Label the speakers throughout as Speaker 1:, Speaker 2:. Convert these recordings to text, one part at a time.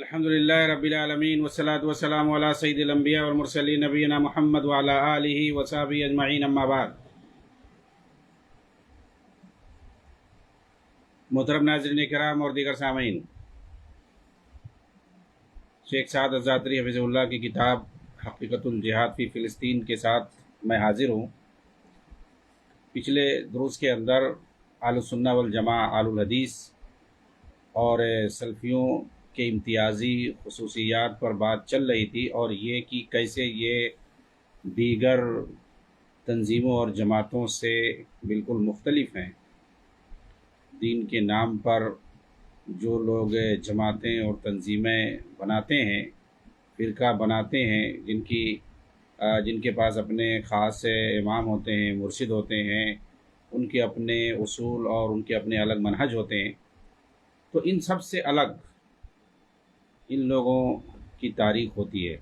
Speaker 1: الحمد للہ رب العالمین والصلاة والسلام علی سید الانبیاء والمرسلین نبینا محمد وعلی آلہ وصحبہ اجمعین، اما بعد۔ محترم ناظرین کرام اور دیگر سامعین، شیخ سعد الزاتری حفظہ اللہ کی کتاب حقیقت الجہاد فی فلسطین کے ساتھ میں حاضر ہوں۔ پچھلے دروس کے اندر اہل السنہ والجماعہ، اہل الحدیث اور سلفیوں کے امتیازی خصوصیات پر بات چل رہی تھی، اور یہ کہ کیسے یہ دیگر تنظیموں اور جماعتوں سے بالکل مختلف ہیں۔ دین کے نام پر جو لوگ جماعتیں اور تنظیمیں بناتے ہیں، فرقہ بناتے ہیں، جن کے پاس اپنے خاص امام ہوتے ہیں، مرشد ہوتے ہیں، ان کے اپنے اصول اور ان کے اپنے الگ منہج ہوتے ہیں، تو ان سب سے الگ ان لوگوں کی تاریخ ہوتی ہے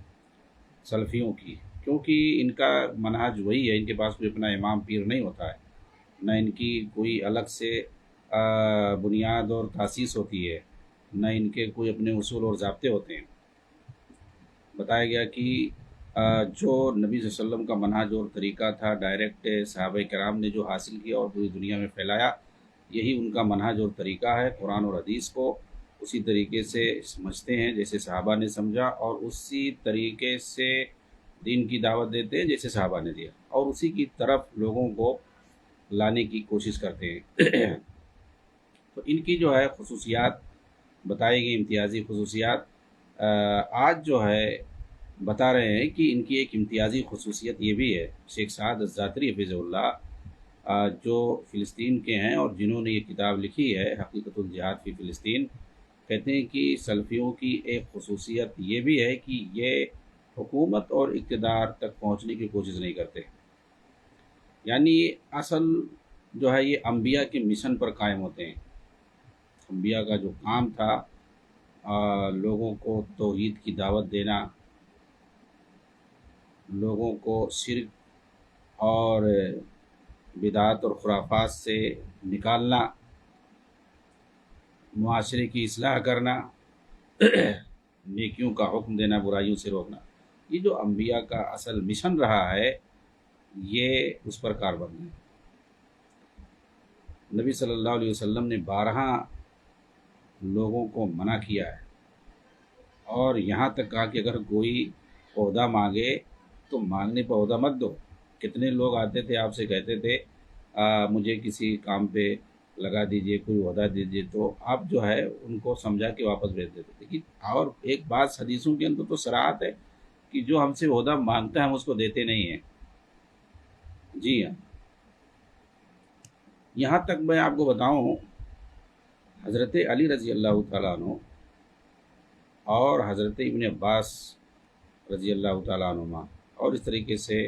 Speaker 1: سلفیوں کی، کیونکہ ان کا منہج وہی ہے۔ ان کے پاس کوئی اپنا امام پیر نہیں ہوتا ہے، نہ ان کی کوئی الگ سے بنیاد اور تاسیس ہوتی ہے، نہ ان کے کوئی اپنے اصول اور ضابطے ہوتے ہیں۔ بتایا گیا کہ جو نبی صلی اللہ علیہ وسلم کا منہج اور طریقہ تھا، ڈائریکٹ صحابہ کرام نے جو حاصل کیا اور پوری دنیا میں پھیلایا، یہی ان کا منہج اور طریقہ ہے۔ قرآن اور حدیث کو اسی طریقے سے سمجھتے ہیں جیسے صحابہ نے سمجھا، اور اسی طریقے سے دین کی دعوت دیتے ہیں جیسے صحابہ نے دیا، اور اسی کی طرف لوگوں کو لانے کی کوشش کرتے ہیں۔ تو ان کی جو ہے خصوصیات بتائی گئی، امتیازی خصوصیات، آج جو ہے بتا رہے ہیں کہ ان کی ایک امتیازی خصوصیت یہ بھی ہے۔ شیخ سعد الزاتری حفظہ اللہ جو فلسطین کے ہیں اور جنہوں نے یہ کتاب لکھی ہے حقیقت الجہاد فی فلسطین، کہتے ہیں کہ سلفیوں کی ایک خصوصیت یہ بھی ہے کہ یہ حکومت اور اقتدار تک پہنچنے کی کوشش نہیں کرتے، یعنی اصل جو ہے یہ انبیاء کے مشن پر قائم ہوتے ہیں۔ انبیاء کا جو کام تھا لوگوں کو توحید کی دعوت دینا، لوگوں کو شرک اور بدعات اور خرافات سے نکالنا، معاشرے کی اصلاح کرنا، نیکیوں کا حکم دینا، برائیوں سے روکنا، یہ جو انبیاء کا اصل مشن رہا ہے، یہ اس پر کاربند ہے۔ نبی صلی اللہ علیہ وسلم نے 12 لوگوں کو منع کیا ہے، اور یہاں تک کہا کہ اگر کوئی عہدہ مانگے تو مانگنے پہ عہدہ مت دو۔ کتنے لوگ آتے تھے آپ سے کہتے تھے مجھے کسی کام پہ لگا دیجئے، کوئی عہدہ دیجئے، تو آپ جو ہے ان کو سمجھا کے واپس بھیج دیتے تھے۔ اور ایک بات حدیثوں کے اندر تو صراحت ہے کہ جو ہم سے عہدہ مانگتا ہے ہم اس کو دیتے نہیں ہیں۔ جی ہاں، یہاں تک میں آپ کو بتاؤں، حضرت علی رضی اللہ تعالیٰ عنہ اور حضرت ابن عباس رضی اللہ تعالیٰ عنہما، اور اس طریقے سے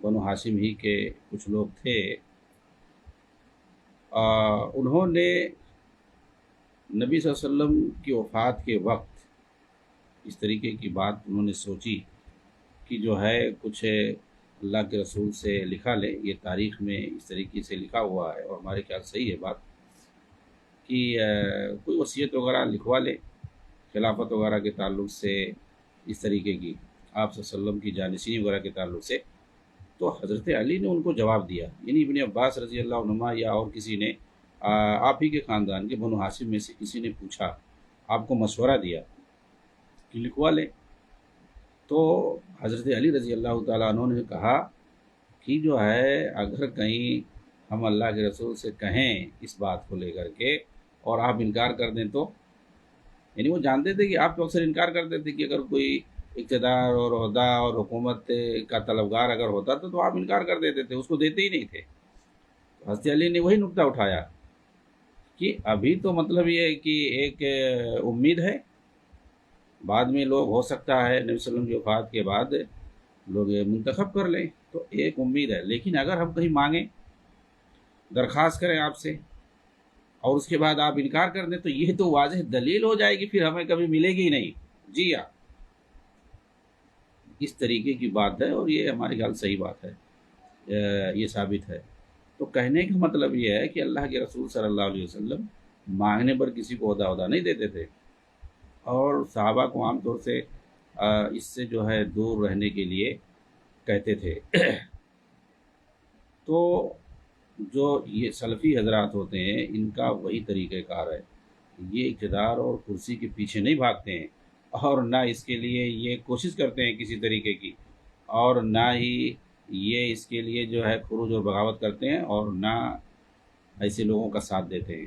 Speaker 1: بنو ہاشم ہی کے کچھ لوگ تھے، انہوں نے نبی صلی اللہ علیہ وسلم کی وفات کے وقت اس طریقے کی بات انہوں نے سوچی کہ جو ہے کچھ اللہ کے رسول سے لکھا لے، یہ تاریخ میں اس طریقے سے لکھا ہوا ہے اور ہمارے خیال صحیح ہے بات، کہ کوئی وصیت وغیرہ لکھوا لے خلافت وغیرہ کے تعلق سے، اس طریقے کی آپ صلی اللہ علیہ وسلم کی جانشینی وغیرہ کے تعلق سے۔ تو حضرت علی نے ان کو جواب دیا، یعنی ابن عباس رضی اللہ عنہما یا اور کسی نے آپ ہی کے خاندان کے بنو ہاشم میں سے کسی نے پوچھا، آپ کو مشورہ دیا کہ لکھوا لے، تو حضرت علی رضی اللہ تعالیٰ عنہ نے کہا کہ جو ہے اگر کہیں ہم اللہ کے رسول سے کہیں اس بات کو لے کر کے اور آپ انکار کر دیں تو، یعنی وہ جانتے تھے کہ آپ تو اکثر انکار کرتے تھے کہ اگر کوئی اقتدار اور عہدہ اور حکومت کا طلبگار اگر ہوتا تو آپ انکار کر دیتے تھے، اس کو دیتے ہی نہیں تھے۔ حضرت علی نے وہی نقطہ اٹھایا کہ ابھی تو مطلب یہ ہے کہ ایک امید ہے، بعد میں لوگ ہو سکتا ہے نبی صلی اللہ علیہ وسلم کی وفات کے بعد لوگ منتخب کر لیں، تو ایک امید ہے، لیکن اگر ہم کہیں مانگیں، درخواست کریں آپ سے، اور اس کے بعد آپ انکار کر دیں، تو یہ تو واضح دلیل ہو جائے گی، پھر ہمیں کبھی ملے گی ہی نہیں۔ جی ہاں، اس طریقے کی بات ہے، اور یہ ہمارے خیال صحیح بات ہے، یہ ثابت ہے۔ تو کہنے کا مطلب یہ ہے کہ اللہ کے رسول صلی اللہ علیہ وسلم مانگنے پر کسی کو عہدہ نہیں دیتے تھے، اور صحابہ کو عام طور سے اس سے جو ہے دور رہنے کے لیے کہتے تھے۔ تو جو یہ سلفی حضرات ہوتے ہیں ان کا وہی طریقہ کار ہے، یہ اقتدار اور کرسی کے پیچھے نہیں بھاگتے ہیں، اور نہ اس کے لیے یہ کوشش کرتے ہیں کسی طریقے کی، اور نہ ہی یہ اس کے لیے جو ہے خروج اور بغاوت کرتے ہیں، اور نہ ایسے لوگوں کا ساتھ دیتے ہیں۔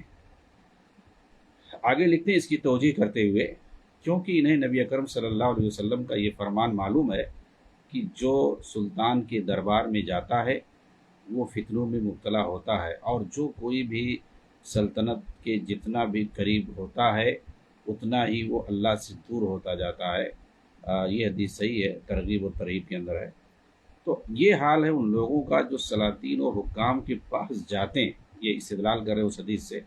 Speaker 1: آگے لکھتے ہیں اس کی توجیہ کرتے ہوئے، کیونکہ انہیں نبی اکرم صلی اللہ علیہ وسلم کا یہ فرمان معلوم ہے کہ جو سلطان کے دربار میں جاتا ہے وہ فتنوں میں مبتلا ہوتا ہے، اور جو کوئی بھی سلطنت کے جتنا بھی قریب ہوتا ہے اتنا ہی وہ اللہ سے دور ہوتا جاتا ہے۔ یہ حدیث صحیح ہے، ترغیب و ترہیب کے اندر ہے۔ تو یہ حال ہے ان لوگوں کا جو سلاطین اور حکام کے پاس جاتے ہیں، یہ استدلال کر رہے اس حدیث سے۔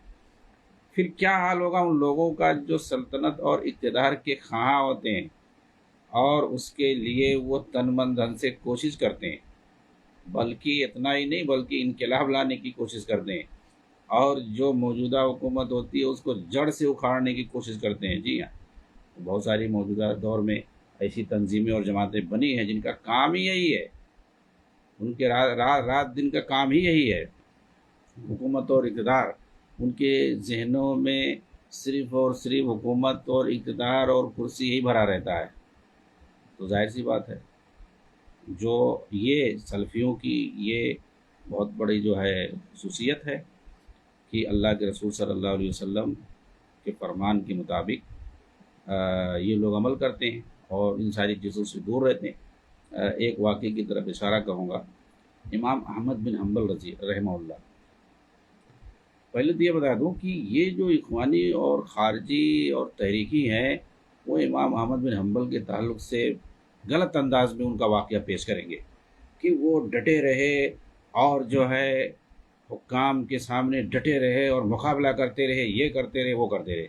Speaker 1: پھر کیا حال ہوگا ان لوگوں کا جو سلطنت اور اقتدار کے خواہاں ہوتے ہیں اور اس کے لیے وہ تن من دھن سے کوشش کرتے ہیں، بلکہ اتنا ہی نہیں بلکہ انقلاب لانے کی کوشش کرتے ہیں، اور جو موجودہ حکومت ہوتی ہے اس کو جڑ سے اکھاڑنے کی کوشش کرتے ہیں۔ جی ہاں، بہت ساری موجودہ دور میں ایسی تنظیمیں اور جماعتیں بنی ہیں جن کا کام ہی یہی ہے، ان کے رات دن کا کام ہی یہی ہے۔ حکومت اور اقتدار، ان کے ذہنوں میں صرف اور صرف حکومت اور اقتدار اور کرسی ہی بھرا رہتا ہے۔ تو ظاہر سی بات ہے جو یہ سلفیوں کی یہ بہت بڑی جو ہے خصوصیت ہے کہ اللہ کے رسول صلی اللہ علیہ وسلم کے فرمان کے مطابق یہ لوگ عمل کرتے ہیں اور ان ساری چیزوں سے دور رہتے ہیں۔ ایک واقعے کی طرف اشارہ کروں گا، امام احمد بن حنبل رحمہ اللہ۔ پہلے تو یہ بتا دوں کہ یہ جو اخوانی اور خارجی اور تحریکی ہیں وہ امام احمد بن حنبل کے تعلق سے غلط انداز میں ان کا واقعہ پیش کریں گے کہ وہ ڈٹے رہے اور جو ہے حکام کے سامنے ڈٹے رہے اور مقابلہ کرتے رہے، یہ کرتے رہے وہ کرتے رہے،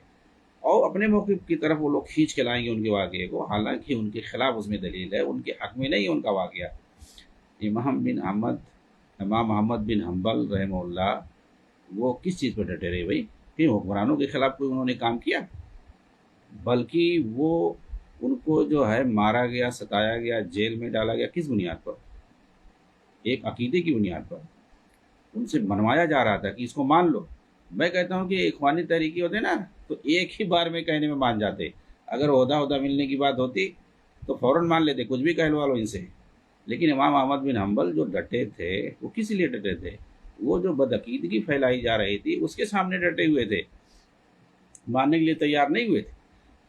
Speaker 1: اور اپنے موقف کی طرف وہ لوگ کھینچ کے لائیں گے ان کے واقعے کو، حالانکہ ان کے خلاف اس میں دلیل ہے، ان کے حق میں نہیں ہے ان کا واقعہ۔ امام احمد بن حنبل رحمہ اللہ وہ کس چیز پر ڈٹے رہے بھائی؟ کہ حکمرانوں کے خلاف کوئی انہوں نے کام کیا؟ بلکہ وہ ان کو جو ہے مارا گیا، ستایا گیا، جیل میں ڈالا گیا، کس بنیاد پر؟ ایک عقیدے کی بنیاد پر ان سے منوایا جا رہا تھا کہ اس کو مان لو۔ میں کہتا ہوں کہ اخوانی تحریکی ہوتے نا تو ایک ہی بار میں کہنے میں مان جاتے، اگر عہدہ ملنے کی بات ہوتی تو فوراً مان لیتے، کچھ بھی کہلوا لو ان سے۔ لیکن امام احمد بن حنبل جو ڈٹے تھے وہ کس لیے ڈٹے تھے؟ وہ جو بدعقیدگی پھیلائی جا رہی تھی اس کے سامنے ڈٹے ہوئے تھے، ماننے کے لیے تیار نہیں ہوئے تھے۔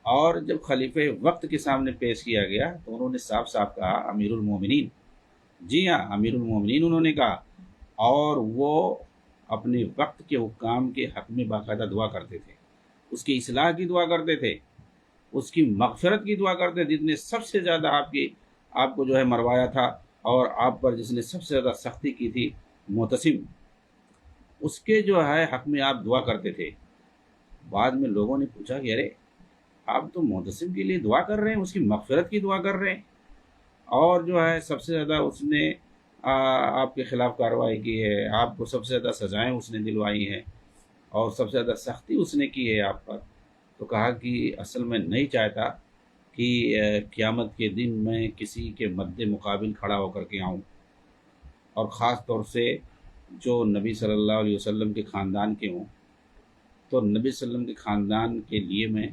Speaker 1: اور جب خلیفہ وقت کے سامنے پیش کیا گیا تو انہوں نے صاف صاف کہا امیر المومنین، جی ہاں امیر المومنین انہوں نے کہا، اور وہ اپنے وقت کے حکام کے حق میں باقاعدہ دعا کرتے تھے، اس کی اصلاح کی دعا کرتے تھے، اس کی مغفرت کی دعا کرتے تھے۔ جس نے سب سے زیادہ آپ کو جو ہے مروایا تھا اور آپ پر جس نے سب سے زیادہ سختی کی تھی، معتصم، اس کے جو ہے حق میں آپ دعا کرتے تھے۔ بعد میں لوگوں نے پوچھا کہ ارے آپ تو معتصم کے لیے دعا کر رہے ہیں، اس کی مغفرت کی دعا کر رہے ہیں، اور جو ہے سب سے زیادہ اس نے آپ کے خلاف کارروائی کی ہے، آپ کو سب سے زیادہ سزائیں اس نے دلوائی ہیں اور سب سے زیادہ سختی اس نے کی ہے آپ پر۔ تو کہا کہ اصل میں نہیں چاہتا کہ قیامت کے دن میں کسی کے مد مقابل کھڑا ہو کر کے آؤں، اور خاص طور سے جو نبی صلی اللہ علیہ وسلم کے خاندان کے ہوں، تو نبی صلی اللہ علیہ وسلم کے خاندان کے لیے میں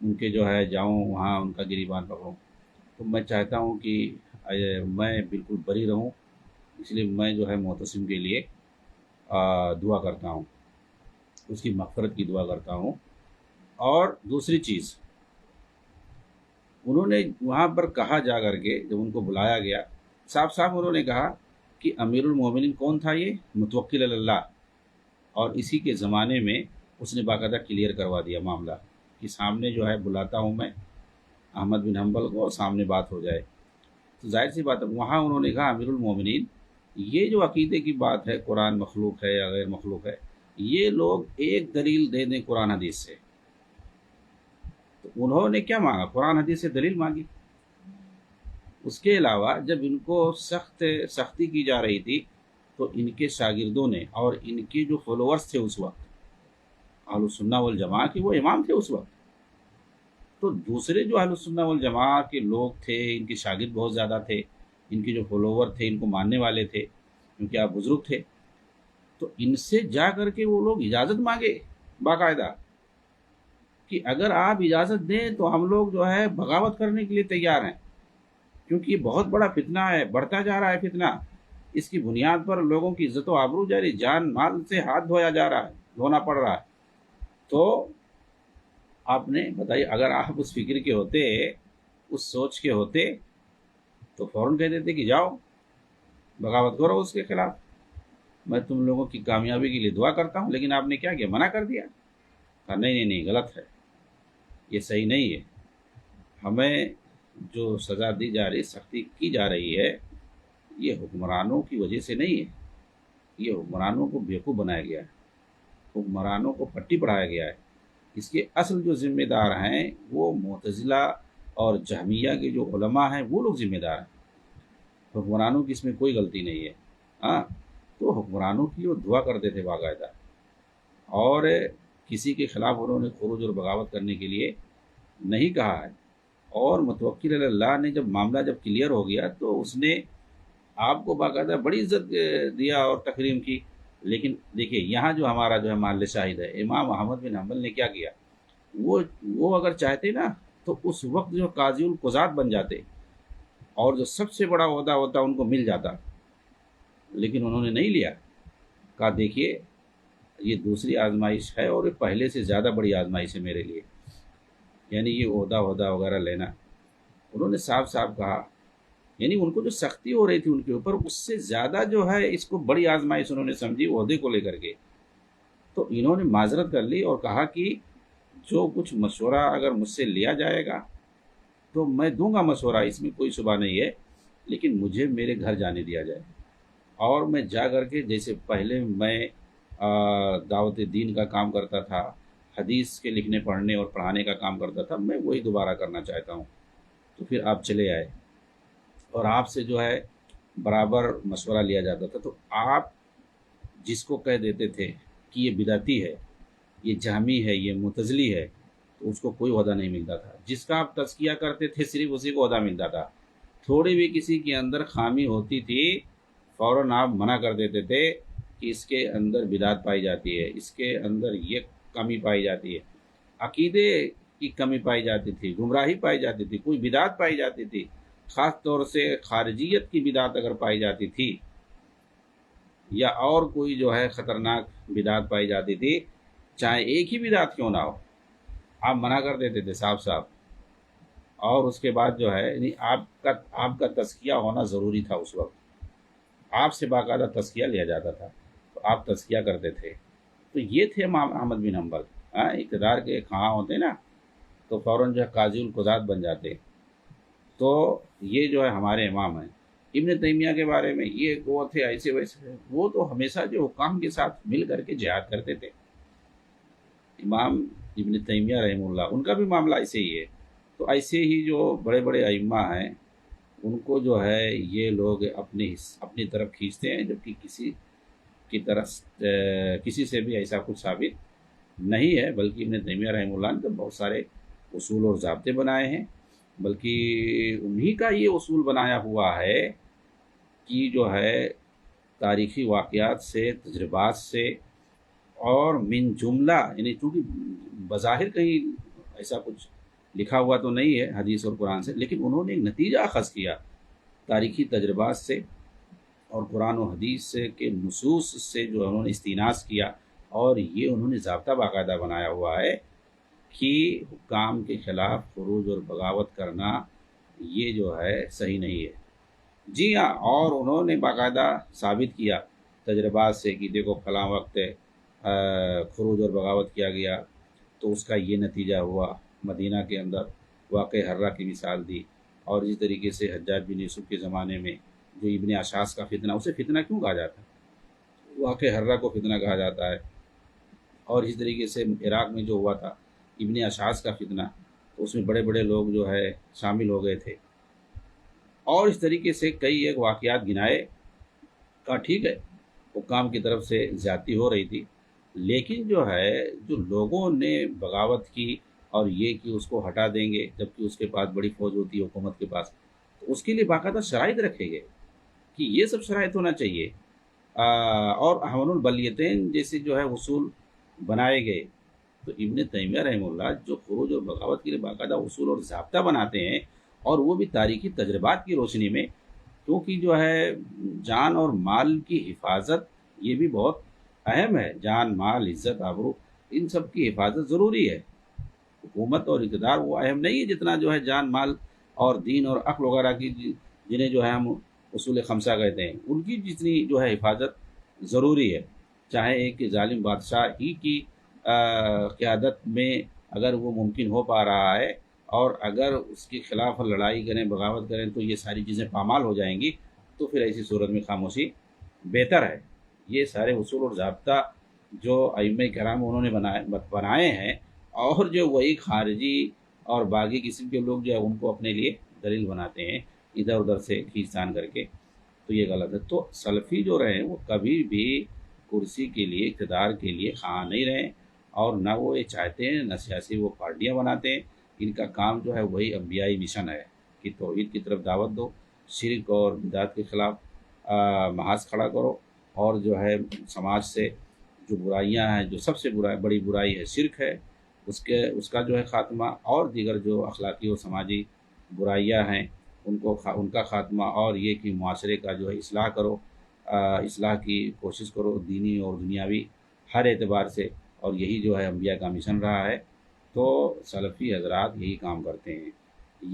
Speaker 1: ان کے جو ہے جاؤں وہاں ان کا گریبان پکڑوں، تو میں چاہتا ہوں کہ میں بالکل بری رہوں، اس لیے میں جو ہے معتصم کے لیے دعا کرتا ہوں، اس کی مغفرت کی دعا کرتا ہوں۔ اور دوسری چیز انہوں نے وہاں پر کہا جا کر کے، جب ان کو بلایا گیا صاف صاف انہوں نے کہا کہ امیر المومنین کون تھا؟ یہ متوکل اللہ، اور اسی کے زمانے میں اس نے باقاعدہ کلیئر کروا دیا معاملہ کہ سامنے جو ہے بلاتا ہوں میں احمد بن حنبل کو، سامنے بات ہو جائے۔ تو ظاہر سی بات ہے وہاں انہوں نے کہا امیر المومنین، یہ جو عقیدے کی بات ہے قرآن مخلوق ہے یا غیر مخلوق ہے، یہ لوگ ایک دلیل دے دیں قرآن حدیث سے۔ تو انہوں نے کیا مانگا؟ قرآن حدیث سے دلیل مانگی۔ اس کے علاوہ جب ان کو سختی کی جا رہی تھی تو ان کے شاگردوں نے اور ان کے جو فالوورز تھے اس وقت اہل سنہ والجماعہ کے، وہ امام تھے اس وقت، تو دوسرے جو اہل السنہ والجماعہ کے لوگ تھے، ان کے شاگرد بہت زیادہ تھے، ان کے جو فالوور تھے، ان کو ماننے والے تھے، کیونکہ آپ بزرگ تھے، تو ان سے جا کر کے وہ لوگ اجازت مانگے باقاعدہ کہ اگر آپ اجازت دیں تو ہم لوگ جو ہے بغاوت کرنے کے لیے تیار ہیں، کیونکہ یہ بہت بڑا فتنہ ہے، بڑھتا جا رہا ہے فتنہ، اس کی بنیاد پر لوگوں کی عزت و آبرو جاری، جان مال سے ہاتھ دھویا جا رہا ہے، دھونا پڑ رہا ہے۔ تو آپ نے بتائیے، اگر آپ اس فکر کے ہوتے، اس سوچ کے ہوتے، تو فوراً کہہ دیتے کہ جاؤ بغاوت کرو اس کے خلاف، میں تم لوگوں کی کامیابی کے لیے دعا کرتا ہوں۔ لیکن آپ نے کیا کیا؟ منع کر دیا، کہا نہیں نہیں نہیں، غلط ہے، یہ صحیح نہیں ہے، ہمیں جو سزا دی جا رہی، سختی کی جا رہی ہے، یہ حکمرانوں کی وجہ سے نہیں ہے، یہ حکمرانوں کو بیوقوف بنایا گیا ہے، حکمرانوں کو پٹی پڑھایا گیا ہے۔ اس کے اصل جو ذمہ دار ہیں وہ معتزلہ اور جہمیہ کے جو علماء ہیں، وہ لوگ ذمہ دار ہیں، حکمرانوں کی اس میں کوئی غلطی نہیں ہے۔ ہاں، تو حکمرانوں کی وہ دعا کرتے تھے باقاعدہ، اور کسی کے خلاف انہوں نے خروج اور بغاوت کرنے کے لیے نہیں کہا ہے۔ اور متوکل علی اللہ نے جب معاملہ جب کلیئر ہو گیا تو اس نے آپ کو باقاعدہ بڑی عزت دیا اور تکریم کی۔ لیکن دیکھیے یہاں جو ہمارا جو ہے محل شاہد ہے، امام احمد بن حنبل نے کیا کیا، وہ اگر چاہتے نا تو اس وقت جو قاضی القضات بن جاتے، اور جو سب سے بڑا عہدہ ہوتا ان کو مل جاتا، لیکن انہوں نے نہیں لیا، کہا دیکھیے یہ دوسری آزمائش ہے اور یہ پہلے سے زیادہ بڑی آزمائش ہے میرے لیے، یعنی یہ عہدہ وغیرہ لینا۔ انہوں نے صاف صاف کہا، یعنی ان کو جو سختی ہو رہی تھی ان کے اوپر، اس سے زیادہ جو ہے اس کو بڑی آزمائش انہوں نے سمجھی عہدے کو لے کر کے۔ تو انہوں نے معذرت کر لی اور کہا کہ جو کچھ مشورہ اگر مجھ سے لیا جائے گا تو میں دوں گا مشورہ، اس میں کوئی شبہ نہیں ہے، لیکن مجھے میرے گھر جانے دیا جائے، اور میں جا کر کے جیسے پہلے میں دعوت دین کا کام کرتا تھا، حدیث کے لکھنے پڑھنے اور پڑھانے کا کام کرتا تھا، میں وہی دوبارہ کرنا چاہتا ہوں۔ تو پھر آپ چلے آئے اور آپ سے جو ہے برابر مشورہ لیا جاتا تھا، تو آپ جس کو کہہ دیتے تھے کہ یہ بدعتی ہے، یہ جہمی ہے، یہ معتزلی ہے، تو اس کو کوئی عہدہ نہیں ملتا تھا۔ جس کا آپ تزکیہ کرتے تھے صرف اسی کو عہدہ ملتا تھا۔ تھوڑی بھی کسی کے اندر خامی ہوتی تھی فوراً آپ منع کر دیتے تھے کہ اس کے اندر بدعت پائی جاتی ہے، اس کے اندر یہ کمی پائی جاتی ہے، عقیدے کی کمی پائی جاتی تھی، گمراہی پائی جاتی تھی، کوئی بدعت پائی جاتی تھی، خاص طور سے خارجیت کی بدعت اگر پائی جاتی تھی، یا اور کوئی جو ہے خطرناک بدعت پائی جاتی تھی، چاہے ایک ہی بدعت کیوں نہ ہو، آپ منع کر دیتے تھے صاف صاف۔ اور اس کے بعد جو ہے یعنی آپ کا تزکیہ ہونا ضروری تھا اس وقت، آپ سے باقاعدہ تزکیہ لیا جاتا تھا، تو آپ تزکیہ کرتے تھے۔ تو یہ تھے امام احمد بن حنبل، اقتدار کے خواہاں ہوتے نا تو فوراً جو ہے قاضی القضات بن جاتے۔ تو یہ جو ہے ہمارے امام ہیں۔ ابن تیمیہ کے بارے میں یہ وہ تھے ایسے ویسے، وہ تو ہمیشہ جو حکام کے ساتھ مل کر کے جہاد کرتے تھے۔ امام ابن تیمیہ رحمہ اللہ، ان کا بھی معاملہ ایسے ہی ہے۔ تو ایسے ہی جو بڑے بڑے ائمہ ہیں ان کو جو ہے یہ لوگ اپنی طرف کھینچتے ہیں، جبکہ کسی کی طرف کسی سے بھی ایسا کچھ ثابت نہیں ہے، بلکہ ابن تیمیہ رحمہ اللہ نے تو بہت سارے اصول اور ضابطے بنائے ہیں، بلکہ انہی کا یہ اصول بنایا ہوا ہے کہ جو ہے تاریخی واقعات سے، تجربات سے، اور من جملہ، یعنی چونکہ بظاہر کہیں ایسا کچھ لکھا ہوا تو نہیں ہے حدیث اور قرآن سے، لیکن انہوں نے ایک نتیجہ اخذ کیا تاریخی تجربات سے اور قرآن و حدیث سے کے نصوص سے جو انہوں نے استناس کیا، اور یہ انہوں نے ضابطہ باقاعدہ بنایا ہوا ہے کہ حکام کے خلاف خروج اور بغاوت کرنا یہ جو ہے صحیح نہیں ہے۔ جی ہاں، اور انہوں نے باقاعدہ ثابت کیا تجربات سے کہ دیکھو فلاں وقت خروج اور بغاوت کیا گیا تو اس کا یہ نتیجہ ہوا، مدینہ کے اندر واقع حرہ کی مثال دی، اور اسی طریقے سے حجاج بن یوسف کے زمانے میں جو ابن اشعث کا فتنہ، اسے فتنہ کیوں کہا جاتا ہے؟ واقع حرہ کو فتنہ کہا جاتا ہے۔ اور اسی طریقے سے عراق میں جو ہوا تھا ابن اشعث کا فتنہ، تو اس میں بڑے بڑے لوگ جو ہے شامل ہو گئے تھے، اور اس طریقے سے کئی ایک واقعات گنائے۔ کہا ٹھیک ہے حکام کی طرف سے زیادتی ہو رہی تھی، لیکن جو ہے جو لوگوں نے بغاوت کی اور یہ کہ اس کو ہٹا دیں گے جبکہ اس کے پاس بڑی فوج ہوتی ہے حکومت کے پاس، تو اس کے لیے باقاعدہ شرائط رکھے گئے کہ یہ سب شرائط ہونا چاہیے۔ اور حمل البلیتین جیسے جو ہے اصول بنائے گئے۔ تو ابن تیمیہ رحمہ اللہ جو خروج اور بغاوت کے لیے باقاعدہ اصول اور ضابطہ بناتے ہیں، اور وہ بھی تاریخی تجربات کی روشنی میں، کیونکہ جو ہے جان اور مال کی حفاظت یہ بھی بہت اہم ہے۔ جان، مال، عزت، آبرو، ان سب کی حفاظت ضروری ہے۔ حکومت اور اقتدار وہ اہم نہیں ہے جتنا جو ہے جان، مال اور دین اور عقل وغیرہ کی، جنہیں جو ہے ہم اصول خمسہ کہتے ہیں، ان کی جتنی جو ہے حفاظت ضروری ہے۔ چاہے ایک ظالم بادشاہ ہی کی قیادت میں اگر وہ ممکن ہو پا رہا ہے، اور اگر اس کے خلاف لڑائی کریں، بغاوت کریں، تو یہ ساری چیزیں پامال ہو جائیں گی، تو پھر ایسی صورت میں خاموشی بہتر ہے۔ یہ سارے اصول اور ضابطہ جو ائمہ کرام انہوں نے بنائے ہیں، اور جو وہی خارجی اور باغی قسم کے لوگ جو ہے ان کو اپنے لیے دلیل بناتے ہیں ادھر ادھر سے کھینچتان کر کے، تو یہ غلط ہے۔ تو سلفی جو رہے وہ کبھی بھی کرسی کے لیے، اقتدار کے لیے خواہاں نہیں رہے، اور نہ وہ یہ چاہتے ہیں، نہ سیاسی وہ پارٹیاں بناتے ہیں۔ ان کا کام جو ہے وہی انبیائی مشن ہے کہ توحید کی طرف دعوت دو، شرک اور بدعت کے خلاف محاذ کھڑا کرو، اور جو ہے سماج سے جو برائیاں ہیں، جو سب سے بڑی برائی ہے شرک ہے، اس کا جو ہے خاتمہ، اور دیگر جو اخلاقی اور سماجی برائیاں ہیں ان کا خاتمہ، اور یہ کہ معاشرے کا جو ہے اصلاح کرو، اصلاح کی کوشش کرو دینی اور دنیاوی ہر اعتبار سے، اور یہی جو ہے انبیاء کا مشن رہا ہے۔ تو سلفی حضرات یہی کام کرتے ہیں۔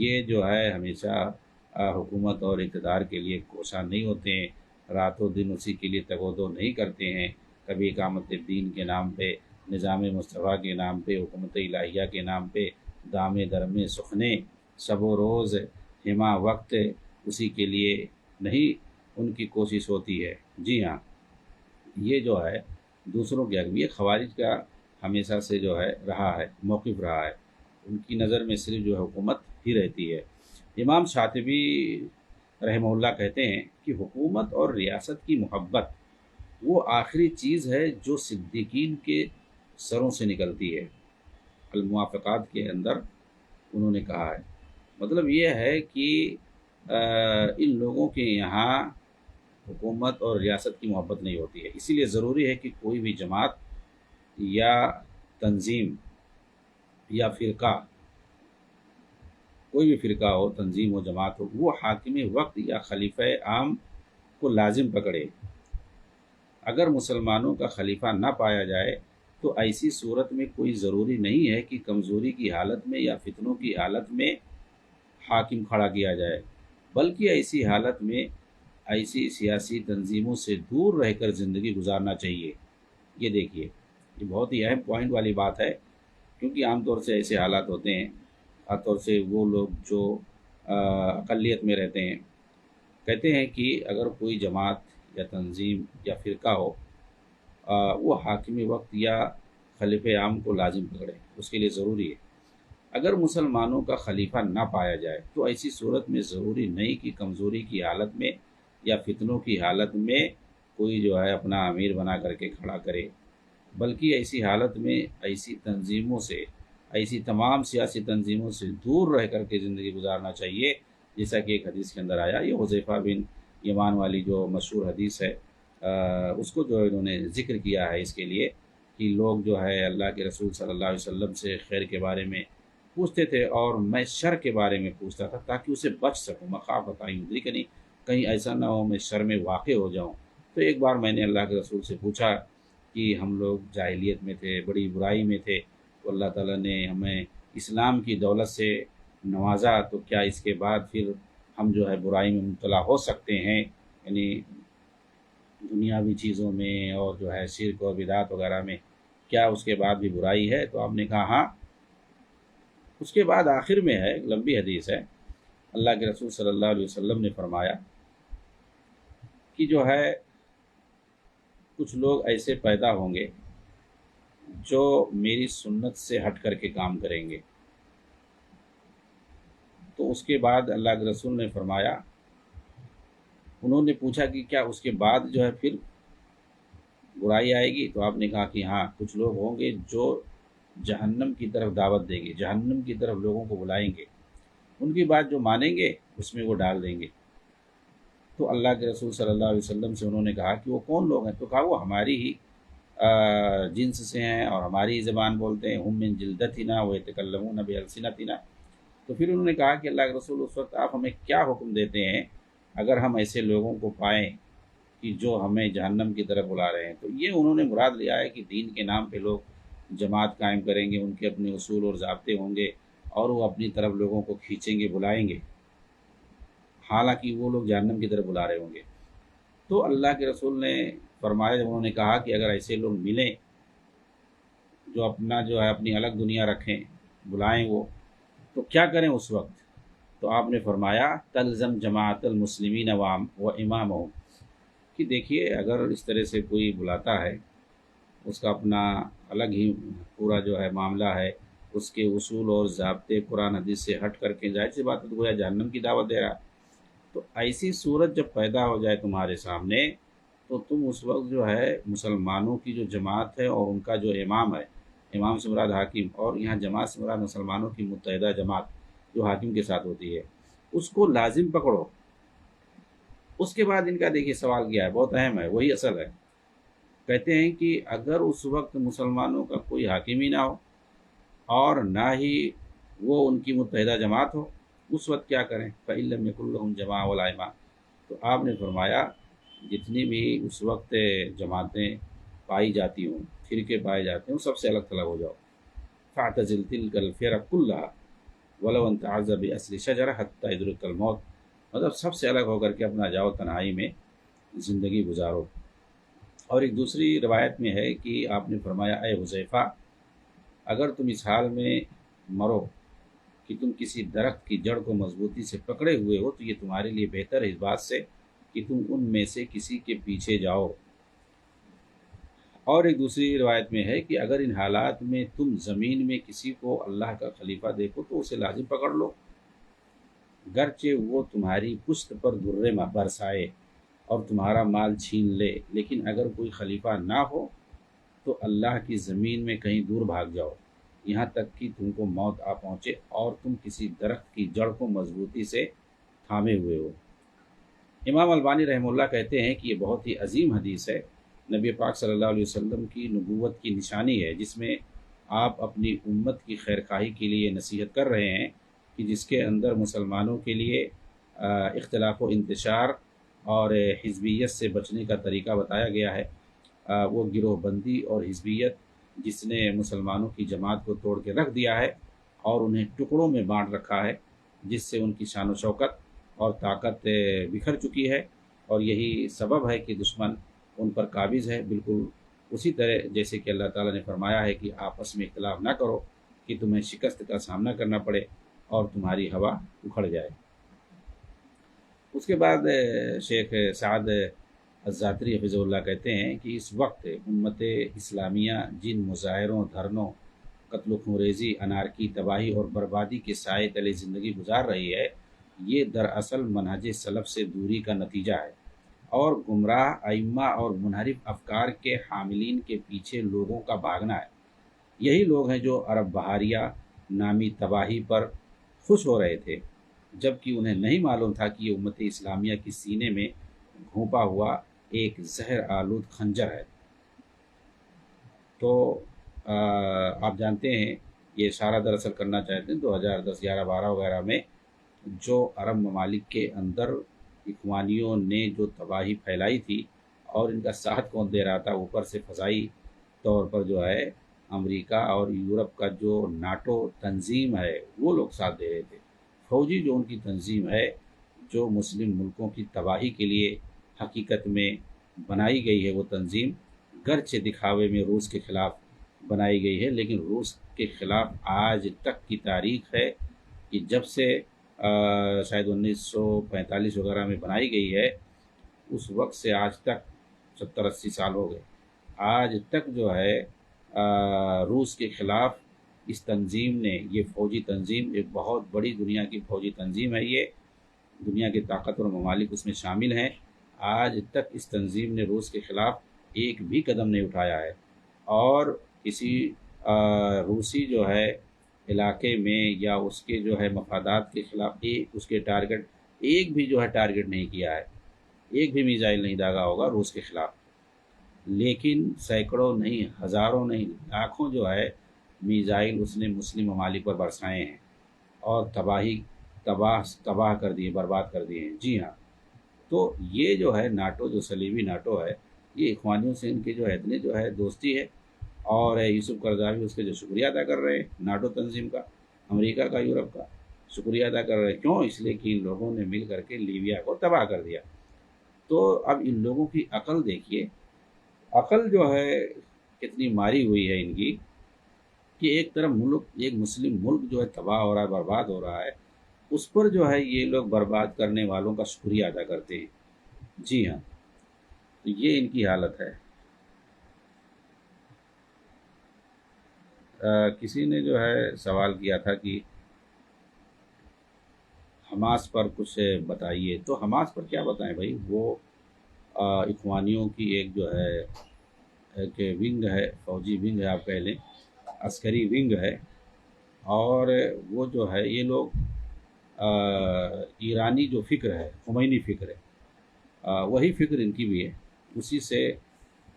Speaker 1: یہ جو ہے ہمیشہ حکومت اور اقتدار کے لیے کوشاں نہیں ہوتے ہیں، رات و دن اسی کے لیے تگ و دو نہیں کرتے ہیں۔ کبھی اقامت الدین کے نام پہ، نظام مصطفیٰ کے نام پہ، حکومت الہیہ کے نام پہ دامے درمے سخنے شب و روز ہما وقت اسی کے لیے نہیں ان کی کوشش ہوتی ہے۔ جی ہاں، یہ جو ہے دوسروں کے حق میں، یہ خوارج کا ہمیشہ سے جو ہے رہا ہے، موقف رہا ہے۔ ان کی نظر میں صرف جو ہے حکومت ہی رہتی ہے۔ امام شاطبی رحمہ اللہ کہتے ہیں کہ حکومت اور ریاست کی محبت وہ آخری چیز ہے جو صدیقین کے سروں سے نکلتی ہے۔ الموافقات کے اندر انہوں نے کہا ہے، مطلب یہ ہے کہ ان لوگوں کے یہاں حکومت اور ریاست کی محبت نہیں ہوتی ہے۔ اسی لیے ضروری ہے کہ کوئی بھی جماعت یا تنظیم یا فرقہ، کوئی بھی فرقہ ہو، تنظیم ہو، جماعت ہو، وہ حاکم وقت یا خلیفہ عام کو لازم پکڑے۔ اگر مسلمانوں کا خلیفہ نہ پایا جائے تو ایسی صورت میں کوئی ضروری نہیں ہے کہ کمزوری کی حالت میں یا فتنوں کی حالت میں حاکم کھڑا کیا جائے، بلکہ ایسی حالت میں ایسی سیاسی تنظیموں سے دور رہ کر زندگی گزارنا چاہیے۔ یہ دیکھیے، یہ بہت ہی اہم پوائنٹ والی بات ہے، کیونکہ عام طور سے ایسے حالات ہوتے ہیں، خاص طور سے وہ لوگ جو اقلیت میں رہتے ہیں، کہتے ہیں کہ اگر کوئی جماعت یا تنظیم یا فرقہ ہو، وہ حاکم وقت یا خلیفہ عام کو لازم پکڑے، اس کے لیے ضروری ہے۔ اگر مسلمانوں کا خلیفہ نہ پایا جائے تو ایسی صورت میں ضروری نہیں کہ کمزوری کی حالت میں یا فتنوں کی حالت میں کوئی جو ہے اپنا امیر بنا کر کے کھڑا کرے، بلکہ ایسی حالت میں ایسی تنظیموں سے، ایسی تمام سیاسی تنظیموں سے دور رہ کر کے زندگی گزارنا چاہیے، جیسا کہ ایک حدیث کے اندر آیا۔ یہ حذیفہ بن یمان والی جو مشہور حدیث ہے، اس کو جو انہوں نے ذکر کیا ہے اس کے لیے کہ لوگ جو ہے اللہ کے رسول صلی اللہ علیہ وسلم سے خیر کے بارے میں پوچھتے تھے، اور میں شر کے بارے میں پوچھتا تھا تاکہ اسے بچ سکوں، مخافۃ ان یدرکنی، کہیں ایسا نہ ہو میں شر میں واقع ہو جاؤں۔ تو ایک بار میں نے اللہ کے رسول سے پوچھا کہ ہم لوگ جاہلیت میں تھے، بڑی برائی میں تھے، تو اللہ تعالیٰ نے ہمیں اسلام کی دولت سے نوازا، تو کیا اس کے بعد پھر ہم جو ہے برائی میں مبتلا ہو سکتے ہیں؟ یعنی دنیاوی چیزوں میں اور جو ہے شرک اور بدعت وغیرہ میں، کیا اس کے بعد بھی برائی ہے؟ تو آپ نے کہا ہاں۔ اس کے بعد آخر میں ہے، لمبی حدیث ہے، اللہ کے رسول صلی اللہ علیہ وسلم نے فرمایا کہ جو ہے کچھ لوگ ایسے پیدا ہوں گے جو میری سنت سے ہٹ کر کے کام کریں گے۔ تو اس کے بعد اللہ کے رسول نے فرمایا، انہوں نے پوچھا کہ کیا اس کے بعد جو ہے پھر برائی آئے گی؟ تو آپ نے کہا کہ ہاں، کچھ لوگ ہوں گے جو جہنم کی طرف دعوت دیں گے، جہنم کی طرف لوگوں کو بلائیں گے، ان کی بات جو مانیں گے اس میں وہ ڈال دیں گے۔ تو اللہ کے رسول صلی اللہ علیہ وسلم سے انہوں نے کہا کہ وہ کون لوگ ہیں؟ تو کہا وہ ہماری ہی جنس سے ہیں اور ہماری ہی زبان بولتے ہیں، ہم من جلدتنا ویتکلمون بألسنتنا۔ تو پھر انہوں نے کہا کہ اللہ کے رسول اس وقت آپ ہمیں کیا حکم دیتے ہیں اگر ہم ایسے لوگوں کو پائیں کہ جو ہمیں جہنم کی طرف بلا رہے ہیں؟ تو یہ انہوں نے مراد لیا ہے کہ دین کے نام پہ لوگ جماعت قائم کریں گے، ان کے اپنے اصول اور ضابطے ہوں گے اور وہ اپنی طرف لوگوں کو کھینچیں گے، بلائیں گے، حالانکہ وہ لوگ جہنم کی طرف بلا رہے ہوں گے۔ تو اللہ کے رسول نے فرمایا، جب انہوں نے کہا کہ اگر ایسے لوگ ملیں جو اپنا جو ہے اپنی الگ دنیا رکھیں، بلائیں وہ، تو کیا کریں اس وقت؟ تو آپ نے فرمایا تلزم جماعت المسلمین و امامہم، کہ دیکھیے اگر اس طرح سے کوئی بلاتا ہے، اس کا اپنا الگ ہی پورا جو ہے معاملہ ہے، اس کے اصول اور ضابطے قرآن حدیث سے ہٹ کر کے، ظاہر سی بات ہے تو گویا جہنم کی دعوت دے رہا ہے۔ تو ایسی صورت جب پیدا ہو جائے تمہارے سامنے، تو تم اس وقت جو ہے مسلمانوں کی جو جماعت ہے اور ان کا جو امام ہے، امام سے مراد حاکم، اور یہاں جماعت سے مراد مسلمانوں کی متحدہ جماعت جو حاکم کے ساتھ ہوتی ہے، اس کو لازم پکڑو۔ اس کے بعد ان کا دیکھیے سوال کیا ہے، بہت اہم ہے، وہی اصل ہے۔ کہتے ہیں کہ اگر اس وقت مسلمانوں کا کوئی حاکم ہی نہ ہو اور نہ ہی وہ ان کی متحدہ جماعت ہو، اس وقت کیا کریں؟ فَإِن لَّمْ يَكُن لَّهُمْ جَمَاعَةٌ وَلَا إِمَامٌ۔ تو آپ نے فرمایا جتنی بھی اس وقت جماعتیں پائی جاتی ہوں، فرقے پائے جاتے ہیں، سب سے الگ تھلگ ہو جاؤ۔ فَاعْتَزِلْ تِلْكَ الْفِرَقَ كُلَّهَا وَلَوْ أَن تَعَزَّ بِأَصْلِ شَجَرَةٍ حَتَّىٰ يُدْرِكَ الْمَوْتُ، مطلب سب سے الگ ہو کر کے اپنا جاؤ، تنہائی میں زندگی گزارو۔ اور ایک دوسری روایت میں ہے کہ آپ نے فرمایا اے حذیفہ، اگر تم اس حال میں مرو کہ تم کسی درخت کی جڑ کو مضبوطی سے پکڑے ہوئے ہو، تو یہ تمہارے لیے بہتر ہے اس بات سے کہ تم ان میں سے کسی کے پیچھے جاؤ۔ اور ایک دوسری روایت میں ہے کہ اگر ان حالات میں تم زمین میں کسی کو اللہ کا خلیفہ دیکھو تو اسے لازم پکڑ لو، گرچہ وہ تمہاری پشت پر درے برسائے اور تمہارا مال چھین لے، لیکن اگر کوئی خلیفہ نہ ہو تو اللہ کی زمین میں کہیں دور بھاگ جاؤ، یہاں تک کہ تم کو موت آ پہنچے اور تم کسی درخت کی جڑ کو مضبوطی سے تھامے ہوئے ہو۔ امام البانی رحمہ اللہ کہتے ہیں کہ یہ بہت ہی عظیم حدیث ہے، نبی پاک صلی اللہ علیہ وسلم کی نبوت کی نشانی ہے، جس میں آپ اپنی امت کی خیرخواہی کے لیے نصیحت کر رہے ہیں کہ جس کے اندر مسلمانوں کے لیے اختلاف و انتشار اور حزبیت سے بچنے کا طریقہ بتایا گیا ہے۔ وہ گروہ بندی اور حزبیت جس نے مسلمانوں کی جماعت کو توڑ کے رکھ دیا ہے اور انہیں ٹکڑوں میں بانٹ رکھا ہے، جس سے ان کی شان و شوکت اور طاقت بکھر چکی ہے، اور یہی سبب ہے کہ دشمن ان پر قابض ہے، بالکل اسی طرح جیسے کہ اللہ تعالیٰ نے فرمایا ہے کہ آپس میں اختلاف نہ کرو کہ تمہیں شکست کا سامنا کرنا پڑے اور تمہاری ہوا اکھڑ جائے۔ اس کے بعد شیخ سعد الزاتری حفظہ اللہ کہتے ہیں کہ اس وقت امت اسلامیہ جن مظاہروں، دھرنوں، قتل و خونریزی، انارکی، تباہی اور بربادی کے سائے تلے زندگی گزار رہی ہے، یہ دراصل منہج سلف سے دوری کا نتیجہ ہے اور گمراہ ائمہ اور منحرف افکار کے حاملین کے پیچھے لوگوں کا بھاگنا ہے۔ یہی لوگ ہیں جو عرب بہاریہ نامی تباہی پر خوش ہو رہے تھے، جبکہ انہیں نہیں معلوم تھا کہ یہ امت اسلامیہ کی سینے میں گھونپا ہوا ایک زہر آلود خنجر ہے۔ تو آپ جانتے ہیں یہ اشارہ دراصل کرنا چاہتے ہیں 2010، 11، 12 وغیرہ میں جو عرب ممالک کے اندر اخوانیوں نے جو تباہی پھیلائی تھی اور ان کا ساتھ کون دے رہا تھا، اوپر سے فضائی طور پر جو ہے امریکہ اور یورپ کا جو ناٹو تنظیم ہے وہ لوگ ساتھ دے رہے تھے۔ فوجی جو ان کی تنظیم ہے جو مسلم ملکوں کی تباہی کے لیے حقیقت میں بنائی گئی ہے، وہ تنظیم گرچہ دکھاوے میں روس کے خلاف بنائی گئی ہے، لیکن روس کے خلاف آج تک کی تاریخ ہے کہ جب سے شاید 1945 وغیرہ میں بنائی گئی ہے، اس وقت سے آج تک 70-80 سال ہو گئے، آج تک جو ہے روس کے خلاف اس تنظیم نے، یہ فوجی تنظیم ایک بہت بڑی دنیا کی فوجی تنظیم ہے، یہ دنیا کے طاقتور ممالک اس میں شامل ہیں، آج تک اس تنظیم نے روس کے خلاف ایک بھی قدم نہیں اٹھایا ہے، اور کسی روسی جو ہے علاقے میں یا اس کے جو ہے مفادات کے خلاف اس کے ٹارگٹ ایک بھی جو ہے ٹارگٹ نہیں کیا ہے، ایک بھی میزائل نہیں داغا ہوگا روس کے خلاف، لیکن سینکڑوں نہیں، ہزاروں نہیں، لاکھوں جو ہے میزائل اس نے مسلم ممالک پر برسائے ہیں اور تباہ کر دیے، برباد کر دیے ہیں۔ جی ہاں، تو یہ جو ہے ناٹو، جو صلیبی ناٹو ہے، یہ اخوانیوں سے ان کے جو ہے اتنے جو ہے دوستی ہے، اور یوسف قرضاوی اس کے جو شکریہ ادا کر رہے ہیں ناٹو تنظیم کا، امریکہ کا، یورپ کا شکریہ ادا کر رہے ہیں۔ کیوں؟ اس لیے کہ ان لوگوں نے مل کر کے لیبیا کو تباہ کر دیا۔ تو اب ان لوگوں کی عقل دیکھیے، عقل جو ہے کتنی ماری ہوئی ہے ان کی، کہ ایک طرف ملک، ایک مسلم ملک جو ہے تباہ ہو رہا ہے، برباد ہو رہا ہے، اس پر جو ہے یہ لوگ برباد کرنے والوں کا شکریہ ادا کرتے ہیں۔ جی ہاں، تو یہ ان کی حالت ہے۔ کسی نے جو ہے سوال کیا تھا کہ حماس پر کچھ بتائیے، تو حماس پر کیا بتائیں بھائی، وہ اخوانیوں کی ایک جو ہے ایک ونگ ہے، فوجی ونگ ہے، آپ کہہ لیں عسکری ونگ ہے، اور وہ جو ہے یہ لوگ ایرانی جو فکر ہے، خمینی فکر ہے، وہی فکر ان کی بھی ہے، اسی سے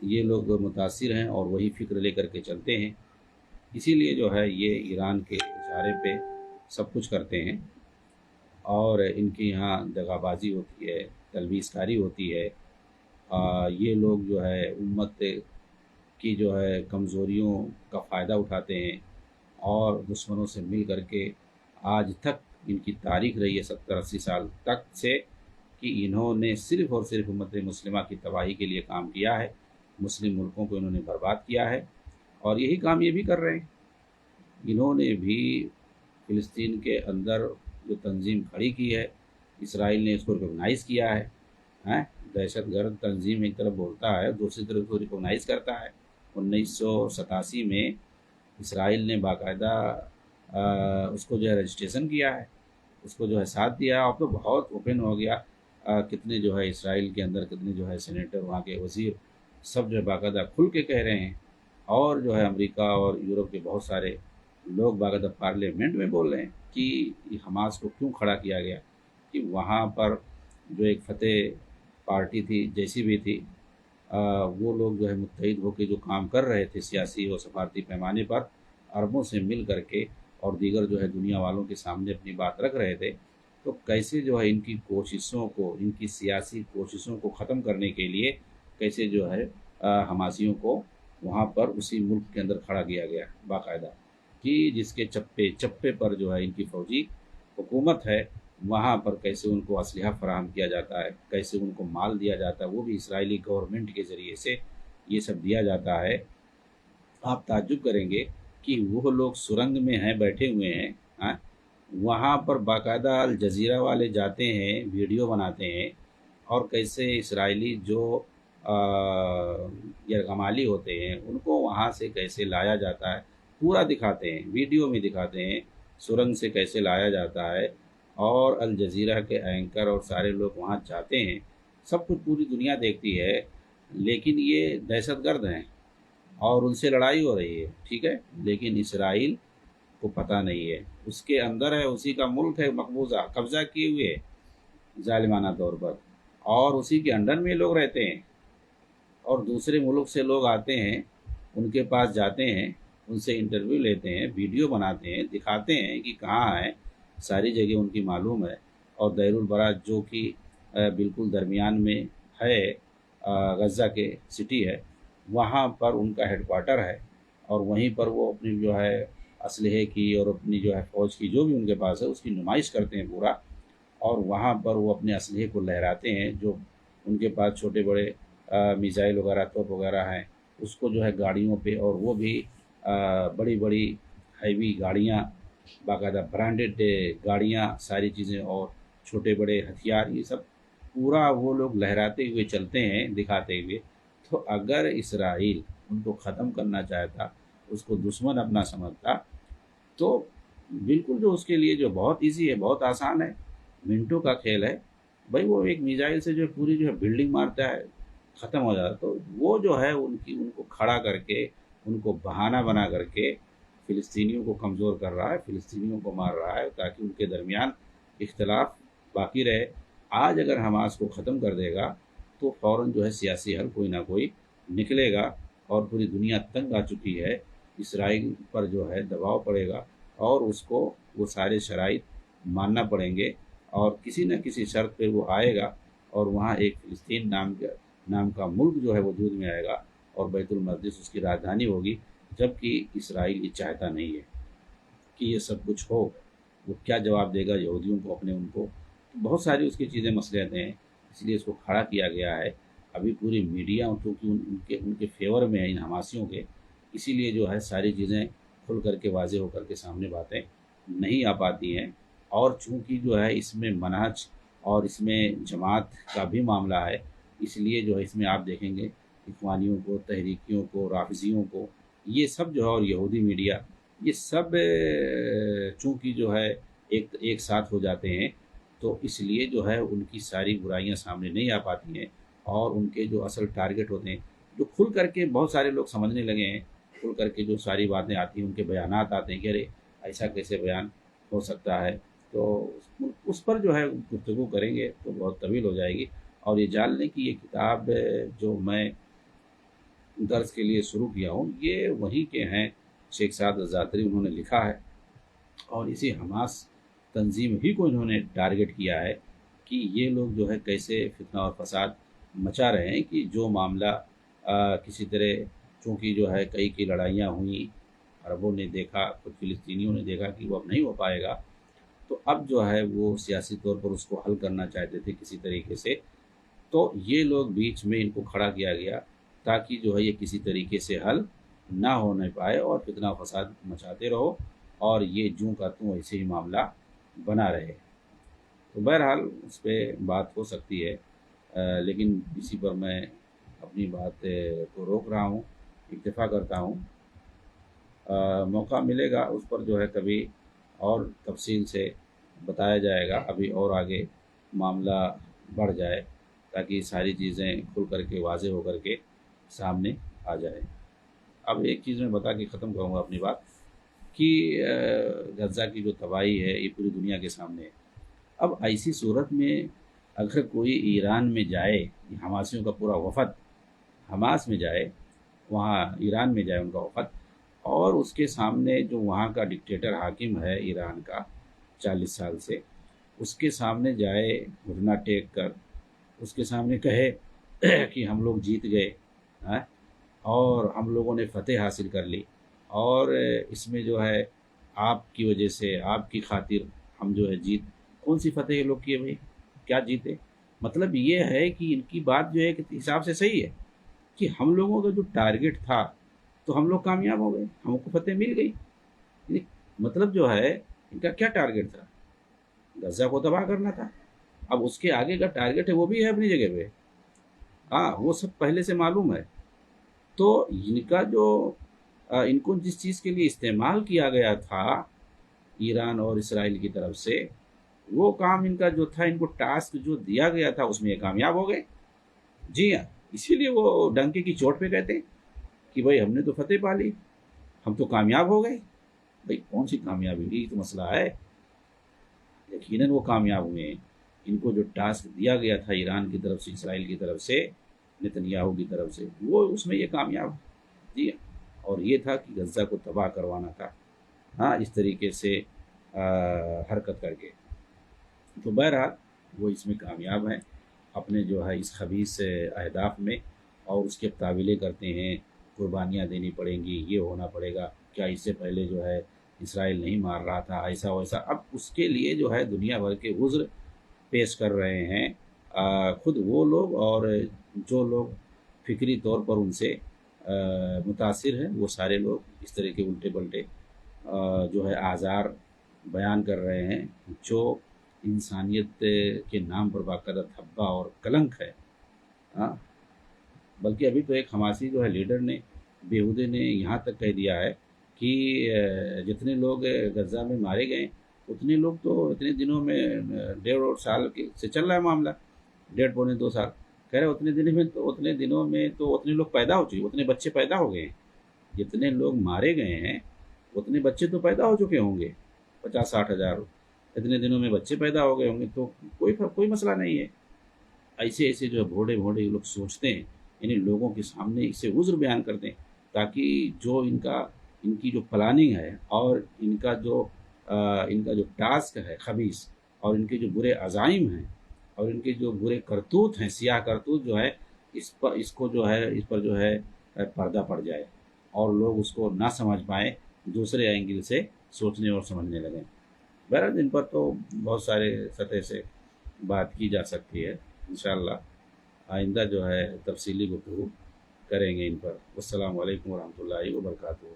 Speaker 1: یہ لوگ متاثر ہیں اور وہی فکر لے کر کے چلتے ہیں، اسی لیے جو ہے یہ ایران کے اشارے پہ سب کچھ کرتے ہیں، اور ان کے یہاں دغا بازی ہوتی ہے، تلبیس کاری ہوتی ہے۔ یہ لوگ جو ہے امت کی جو ہے کمزوریوں کا فائدہ اٹھاتے ہیں، اور دشمنوں سے مل کر کے آج تک ان کی تاریخ رہی ہے 70-80 سال تک سے، کہ انہوں نے صرف اور صرف امت مسلمہ کی تباہی کے لیے کام کیا ہے، مسلم ملکوں کو انہوں نے برباد کیا ہے، اور یہی کام یہ بھی کر رہے ہیں۔ انہوں نے بھی فلسطین کے اندر جو تنظیم کھڑی کی ہے، اسرائیل نے اس کو ریکگنائز کیا ہے، دہشت گرد تنظیم ایک طرف بولتا ہے، دوسری طرف اس کو ریکگنائز کرتا ہے۔ 1987 میں اسرائیل نے باقاعدہ اس کو جو ہے رجسٹریشن کیا ہے، اس کو جو ہے ساتھ دیا، اب تو بہت اوپن ہو گیا، کتنے جو ہے اسرائیل کے اندر کتنے جو ہے سینیٹر، وہاں کے وزیر، سب جو ہے باقاعدہ کھل کے کہہ رہے ہیں، اور جو ہے امریکہ اور یورپ کے بہت سارے لوگ باقاعدہ پارلیمنٹ میں بول رہے ہیں کہ حماس کو کیوں کھڑا کیا گیا، کہ وہاں پر جو ایک فتح پارٹی تھی، جیسی بھی تھی، وہ لوگ جو ہے متحد ہو کے جو کام کر رہے تھے سیاسی اور سفارتی پیمانے پر، عربوں سے مل کر کے، اور دیگر جو ہے دنیا والوں کے سامنے اپنی بات رکھ رہے تھے، تو کیسے جو ہے ان کی کوششوں کو، ان کی سیاسی کوششوں کو ختم کرنے کے لیے کیسے جو ہے حماسیوں کو وہاں پر اسی ملک کے اندر کھڑا کیا گیا باقاعدہ، کہ جس کے چپے چپے پر جو ہے ان کی فوجی حکومت ہے، وہاں پر کیسے ان کو اسلحہ فراہم کیا جاتا ہے، کیسے ان کو مال دیا جاتا ہے، وہ بھی اسرائیلی گورنمنٹ کے ذریعے سے یہ سب دیا جاتا ہے۔ آپ تعجب کریں گے کہ وہ لوگ سرنگ میں ہیں، بیٹھے ہوئے ہیں، وہاں پر باقاعدہ الجزیرہ والے جاتے ہیں، ویڈیو بناتے ہیں، اور کیسے اسرائیلی جو یرغمالی ہوتے ہیں ان کو وہاں سے کیسے لایا جاتا ہے، پورا دکھاتے ہیں، ویڈیو میں دکھاتے ہیں، سرنگ سے کیسے لایا جاتا ہے، اور الجزیرہ کے اینکر اور سارے لوگ وہاں جاتے ہیں، سب کچھ پوری دنیا دیکھتی ہے، لیکن یہ دہشت گرد ہیں اور ان سے لڑائی ہو رہی ہے، ٹھیک ہے، لیکن اسرائیل کو پتہ نہیں ہے، اس کے اندر ہے، اسی کا ملک ہے، مقبوضہ قبضہ کیے ہوئے ظالمانہ طور پر، اور اسی کے انڈر میں لوگ رہتے ہیں، اور دوسرے ملک سے لوگ آتے ہیں، ان کے پاس جاتے ہیں، ان سے انٹرویو لیتے ہیں، ویڈیو بناتے ہیں، دکھاتے ہیں کہ کہاں ہیں، ساری جگہ ان کی معلوم ہے، اور دیر البلح جو کہ بالکل درمیان میں ہے، غزہ کے سٹی ہے، وہاں پر ان کا ہیڈ کوارٹر ہے، اور وہیں پر وہ اپنی جو ہے اسلحے کی اور اپنی جو ہے فوج کی جو بھی ان کے پاس ہے اس کی نمائش کرتے ہیں پورا، اور وہاں پر وہ اپنے اسلحے کو لہراتے ہیں، جو ان کے پاس چھوٹے بڑے میزائل وغیرہ، توپ وغیرہ ہیں، اس کو جو ہے گاڑیوں پہ، اور وہ بھی بڑی بڑی ہیوی گاڑیاں، باقاعدہ برانڈڈ گاڑیاں، ساری چیزیں، اور چھوٹے بڑے ہتھیار، یہ سب پورا وہ لوگ لہراتے ہوئے چلتے ہیں، دکھاتے ہوئے۔ تو اگر اسرائیل ان کو ختم کرنا چاہتا، اس کو دشمن اپنا سمجھتا، تو بالکل جو اس کے لیے جو بہت ایزی ہے، بہت آسان ہے، منٹوں کا کھیل ہے، بھائی وہ ایک میزائل سے جو پوری جو ہے بلڈنگ مارتا ہے، ختم ہو جاتا، تو وہ جو ہے ان کو کھڑا کر کے ان کو بہانہ بنا کر کے فلسطینیوں کو کمزور کر رہا ہے، فلسطینیوں کو مار رہا ہے تاکہ ان کے درمیان اختلاف باقی رہے۔ آج اگر حماس کو ختم کر دے گا تو فوراً جو ہے سیاسی حل کوئی نہ کوئی نکلے گا، اور پوری دنیا تنگ آ چکی ہے، اسرائیل پر جو ہے دباؤ پڑے گا اور اس کو وہ سارے شرائط ماننا پڑیں گے، اور کسی نہ کسی شرط پہ وہ آئے گا، اور وہاں ایک فلسطین نام کا ملک جو ہے وجود میں آئے گا، اور بیت المقدس اس کی راجدھانی ہوگی، جبکہ اسرائیل یہ چاہتا نہیں ہے کہ یہ سب کچھ ہو۔ وہ کیا جواب دے گا یہودیوں کو، اپنے ان کو؟ بہت ساری اس کی چیزیں مسئلے ہیں، اس لیے اس کو کھڑا کیا گیا ہے۔ ابھی پوری میڈیا چونکہ ان کے فیور میں ہے، ان حماسیوں کے، اسی لیے جو ہے ساری چیزیں کھل کر کے واضح ہو کر کے سامنے باتیں نہیں آ پاتی ہیں۔ اور چونکہ جو ہے اس میں منہج اور اس میں جماعت کا بھی معاملہ ہے، اس لیے جو ہے اس میں آپ دیکھیں گے اخوانیوں کو، تحریکیوں کو، رافضیوں کو، یہ سب جو ہے، اور یہودی میڈیا، یہ سب چونکہ جو ہے ایک ساتھ ہو جاتے ہیں، تو اس لیے جو ہے ان کی ساری برائیاں سامنے نہیں آ پاتی ہیں، اور ان کے جو اصل ٹارگٹ ہوتے ہیں، جو کھل کر کے بہت سارے لوگ سمجھنے لگے ہیں، کھل کر کے جو ساری باتیں آتی ہیں، ان کے بیانات آتے ہیں کہ ارے ایسا کیسے بیان ہو سکتا ہے، تو اس پر جو ہے گفتگو کریں گے تو بہت طویل ہو جائے گی۔ اور یہ جان لیں کہ یہ کتاب جو میں درس کے لیے شروع کیا ہوں، یہ وہیں کے ہیں، شیخ سعد الزاتری انہوں نے لکھا ہے، اور اسی حماس تنظیم ہی کو انہوں نے ٹارگٹ کیا ہے کہ یہ لوگ جو ہے کیسے فتنہ اور فساد مچا رہے ہیں، کہ جو معاملہ کسی طرح، چونکہ جو ہے کئی کی لڑائیاں ہوئیں، عربوں نے دیکھا، خود فلسطینیوں نے دیکھا کہ وہ اب نہیں ہو پائے گا، تو اب جو ہے وہ سیاسی طور پر اس کو حل کرنا چاہتے تھے کسی طریقے سے، تو یہ لوگ بیچ میں ان کو کھڑا کیا گیا تاکہ جو ہے یہ کسی طریقے سے حل نہ ہونے پائے، اور فتنہ و فساد مچاتے رہو، اور یہ جوں کا توں ایسے ہی معاملہ بنا رہے۔ تو بہرحال اس پہ بات ہو سکتی ہے، لیکن اسی پر میں اپنی بات کو روک رہا ہوں، اکتفا کرتا ہوں۔ موقع ملے گا اس پر جو ہے کبھی اور تفصیل سے بتایا جائے گا، ابھی اور آگے معاملہ بڑھ جائے تاکہ ساری چیزیں کھل کر کے واضح ہو کر کے سامنے آ جائے۔ اب ایک چیز میں بتا کے ختم کروں گا اپنی بات، کہ غزہ کی جو تباہی ہے یہ پوری دنیا کے سامنے ہے۔ اب ایسی صورت میں اگر کوئی ایران میں جائے، حماسیوں کا پورا وفد حماس میں جائے، وہاں ایران میں جائے ان کا وفد، اور اس کے سامنے جو وہاں کا ڈکٹیٹر حاکم ہے ایران کا 40 سال سے، اس کے سامنے جائے گھٹنا ٹیک کر، اس کے سامنے کہے کہ ہم لوگ جیت گئے، اور ہم لوگوں نے فتح حاصل کر لی، اور اس میں جو ہے آپ کی وجہ سے، آپ کی خاطر ہم جو ہے جیت، کون سی فتح یہ لوگ کیے بھائی، کیا جیتے؟ مطلب یہ ہے کہ ان کی بات جو ہے کہ حساب سے صحیح ہے کہ ہم لوگوں کا جو ٹارگٹ تھا تو ہم لوگ کامیاب ہو گئے، ہم کو فتح مل گئی۔ مطلب جو ہے ان کا کیا ٹارگٹ تھا؟ غزہ کو تباہ کرنا تھا۔ اب اس کے آگے کا ٹارگٹ ہے وہ بھی ہے اپنی جگہ پہ، ہاں وہ سب پہلے سے معلوم ہے۔ تو ان کا جو ان کو جس چیز کے لیے استعمال کیا گیا تھا ایران اور اسرائیل کی طرف سے، وہ کام ان کا جو تھا، ان کو ٹاسک جو دیا گیا تھا اس میں یہ کامیاب ہو گئے۔ جی ہاں، اسی لیے وہ ڈنکے کی چوٹ پہ کہتے ہیں کہ بھائی ہم نے تو فتح پا لی، ہم تو کامیاب ہو گئے۔ بھائی کون سی کامیابی ہوئی؟ یہ تو مسئلہ ہے۔ یقیناً وہ کامیاب ہوئے ہیں، ان کو جو ٹاسک دیا گیا تھا ایران کی طرف سے، اسرائیل کی طرف سے، نتنیاہو کی طرف سے، وہ اس میں یہ کامیاب۔ جی ہاں، اور یہ تھا کہ غزہ کو تباہ کروانا تھا، ہاں اس طریقے سے حرکت کر کے۔ تو بہرحال وہ اس میں کامیاب ہیں اپنے جو ہے اس خبیث اہداف میں، اور اس کے تعویلیں کرتے ہیں، قربانیاں دینی پڑیں گی، یہ ہونا پڑے گا، کیا اس سے پہلے جو ہے اسرائیل نہیں مار رہا تھا، ایسا ویسا۔ اب اس کے لیے جو ہے دنیا بھر کے عذر پیش کر رہے ہیں خود وہ لوگ، اور جو لوگ فکری طور پر ان سے متاثر ہیں، وہ سارے لوگ اس طرح کے الٹے پلٹے جو ہے آزار بیان کر رہے ہیں، جو انسانیت کے نام پر باقاعدہ دھبا اور کلنک ہے۔ ہاں، بلکہ ابھی تو ایک حماسی جو ہے لیڈر نے، بیہودے نے یہاں تک کہہ دیا ہے کہ جتنے لوگ غزہ میں مارے گئے اتنے لوگ تو اتنے دنوں میں 1.5 سال سے چل رہا ہے معاملہ، 1.5 پونے 2 سال، کہہ رہے اتنے دنوں میں تو اتنے لوگ پیدا ہو چکے، اتنے بچے پیدا ہو گئے ہیں۔ جتنے لوگ مارے گئے ہیں اتنے بچے تو پیدا ہو چکے ہوں گے، 50-60 ہزار اتنے دنوں میں بچے پیدا ہو گئے ہوں گے، تو کوئی مسئلہ نہیں ہے۔ ایسے جو بھوڑے لوگ سوچتے ہیں، یعنی لوگوں کے سامنے اسے عذر بیان کر دیں، تاکہ جو ان کی جو پلاننگ ہے اور ان کا جو ٹاسک ہے خبیث، اور ان کے جو برے عزائم ہیں اور ان کے جو برے کرتوت ہیں، سیاہ کرتوت جو ہے، اس پر جو ہے پردہ پڑ جائے اور لوگ اس کو نہ سمجھ پائیں، دوسرے اینگل سے سوچنے اور سمجھنے لگیں۔ بہرحال ان پر تو بہت سارے سطح سے بات کی جا سکتی ہے، انشاءاللہ آئندہ جو ہے تفصیلی گفتگو کریں گے ان پر۔ السلام علیکم ورحمۃ اللہ وبرکاتہ۔